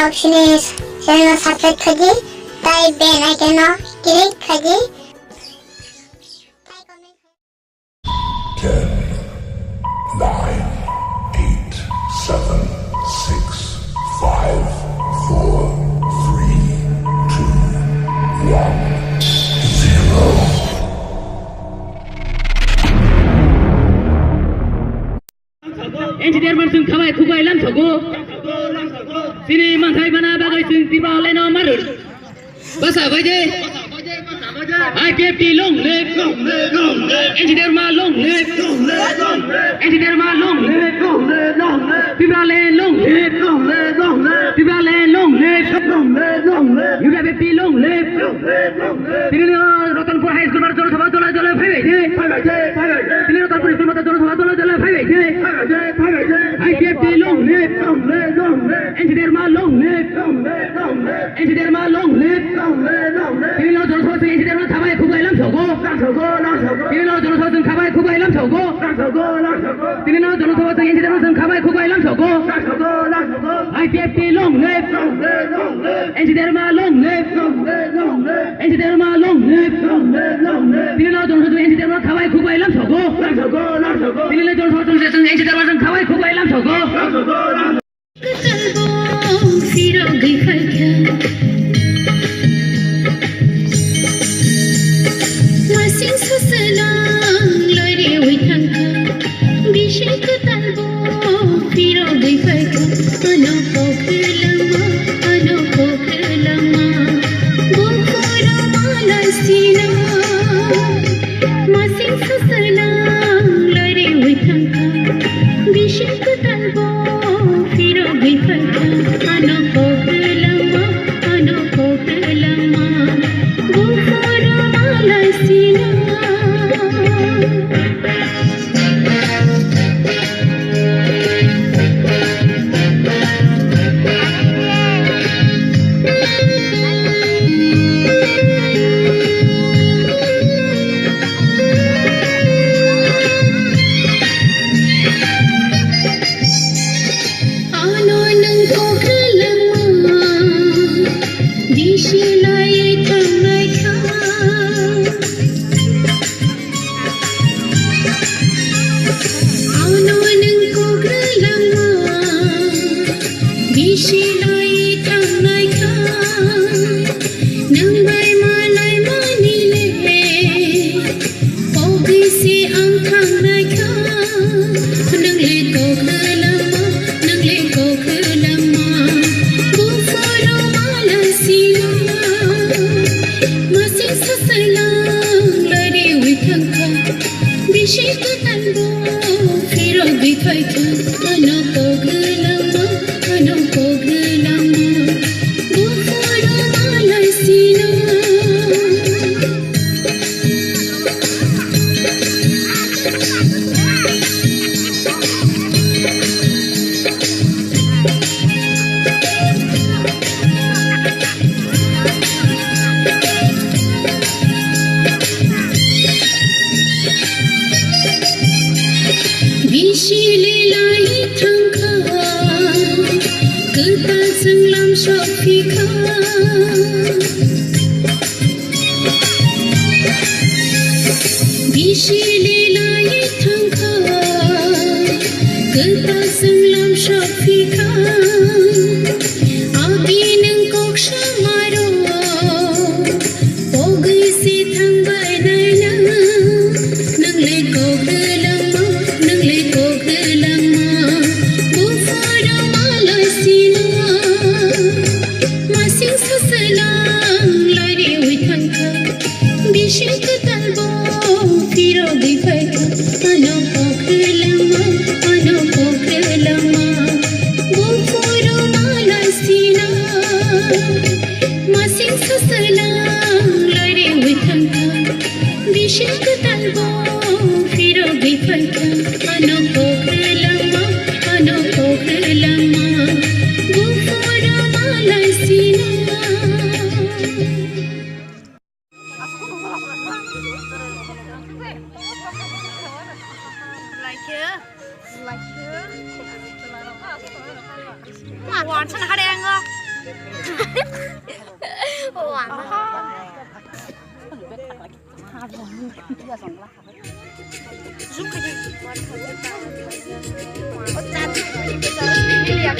없이는 저는 사표터지 따위 빼나게너 기레카지 10, 9, 8, 7, 6, 5, 4, 3, 2, 1, 0. Engineer man sung kawai kubai lam thogo sini man thai bana bagai sung tiba leno marul basa baje IPFT long leg engineer ma long leg engineer ma long leg tiba len long leg tiba len long leg UPFT long leg sini Ratanpur high school mar jol sabha jola phai sini Ratanpur school mar jol sabha jola phai IPFT long leg engineer ma long leg engineer ma long leg sini jol sabha engineer ma thabai khubai lam thogo sini jol sabha thabai khubai lam thogo sini jol sabha engineer ma thabai khubai lam thogo IPFT long leg engineer ma long leg engineer ma long leg sini jol sabha engineer ma thabai khubai lam thogo sini jol sabha engineer ma thabai khubai lam thogo 완전 하랭어 หวานมากซุกกันวันเขาจะตายเขาจัดให้เรียก